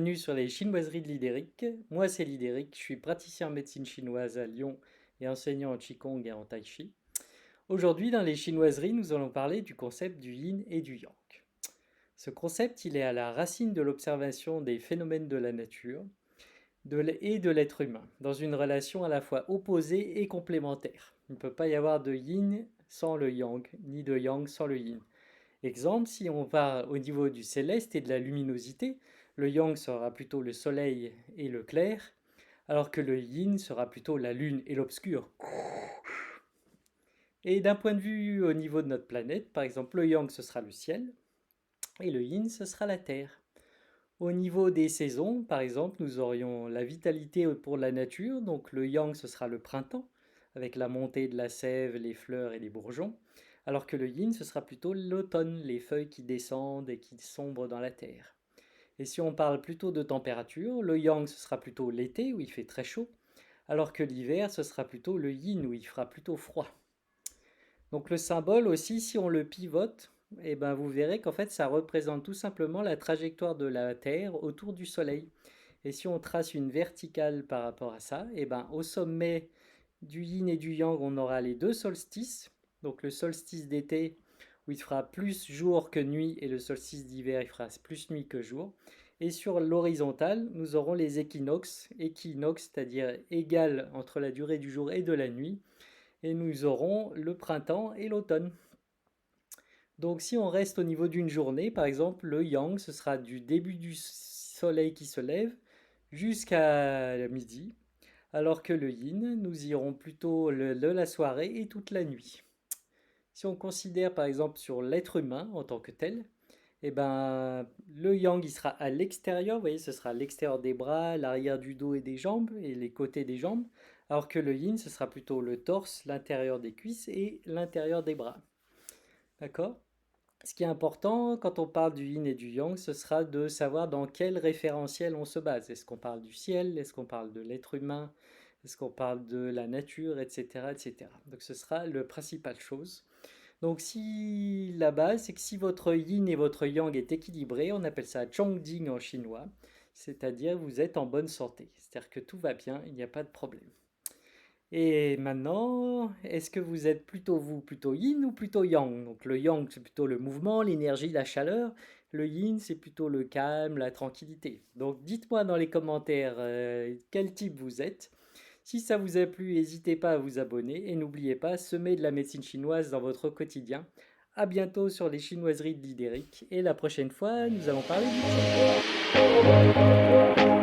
bienvenue sur les chinoiseries de Lidéric. Moi c'est Lidéric, je suis praticien en médecine chinoise à Lyon et enseignant en Qigong et en Tai Chi. Aujourd'hui dans les chinoiseries, nous allons parler du concept du yin et du yang. Ce concept, il est à la racine de l'observation des phénomènes de la nature et de l'être humain, dans une relation à la fois opposée et complémentaire. Il ne peut pas y avoir de yin sans le yang, ni de yang sans le yin. Exemple, si on va au niveau du céleste et de la luminosité, le yang sera plutôt le soleil et le clair, alors que le yin sera plutôt la lune et l'obscur. Et d'un point de vue au niveau de notre planète, par exemple, le yang ce sera le ciel et le yin ce sera la terre. Au niveau des saisons, par exemple, nous aurions la vitalité pour la nature, donc le yang ce sera le printemps, avec la montée de la sève, les fleurs et les bourgeons, alors que le yin ce sera plutôt l'automne, les feuilles qui descendent et qui sombrent dans la terre. Et si on parle plutôt de température, le yang ce sera plutôt l'été où il fait très chaud, alors que l'hiver ce sera plutôt le yin où il fera plutôt froid. Donc le symbole aussi, si on le pivote, eh ben vous verrez qu'en fait ça représente tout simplement la trajectoire de la Terre autour du Soleil. Et si on trace une verticale par rapport à ça, eh ben au sommet du yin et du yang, on aura les deux solstices. Donc le solstice d'été où il fera plus jour que nuit et le solstice d'hiver il fera plus nuit que jour. Et sur l'horizontale, nous aurons les équinoxes, c'est-à-dire égal entre la durée du jour et de la nuit, et nous aurons le printemps et l'automne. Donc si on reste au niveau d'une journée, par exemple, le yang, ce sera du début du soleil qui se lève jusqu'à midi, alors que le yin, nous irons plutôt de la soirée et toute la nuit. Si on considère par exemple sur l'être humain en tant que tel, eh ben, le yang il sera à l'extérieur, vous voyez, ce sera à l'extérieur des bras, l'arrière du dos et des jambes et les côtés des jambes, alors que le yin ce sera plutôt le torse, l'intérieur des cuisses et l'intérieur des bras. D'accord? Ce qui est important quand on parle du yin et du yang, ce sera de savoir dans quel référentiel on se base. Est-ce qu'on parle du ciel? Est-ce qu'on parle de l'être humain? Est-ce qu'on parle de la nature, etc., etc. Donc ce sera le principal chose. Donc si la base, c'est que si votre yin et votre yang est équilibré, on appelle ça Chongqing en chinois, c'est-à-dire vous êtes en bonne santé. C'est-à-dire que tout va bien, il n'y a pas de problème. Et maintenant, est-ce que vous êtes plutôt yin ou plutôt yang? Donc le yang, c'est plutôt le mouvement, l'énergie, la chaleur. Le yin, c'est plutôt le calme, la tranquillité. Donc dites-moi dans les commentaires quel type vous êtes. Si ça vous a plu, n'hésitez pas à vous abonner et n'oubliez pas, semez de la médecine chinoise dans votre quotidien. À bientôt sur les chinoiseries de Lidéric et la prochaine fois, nous allons parler du Qigong.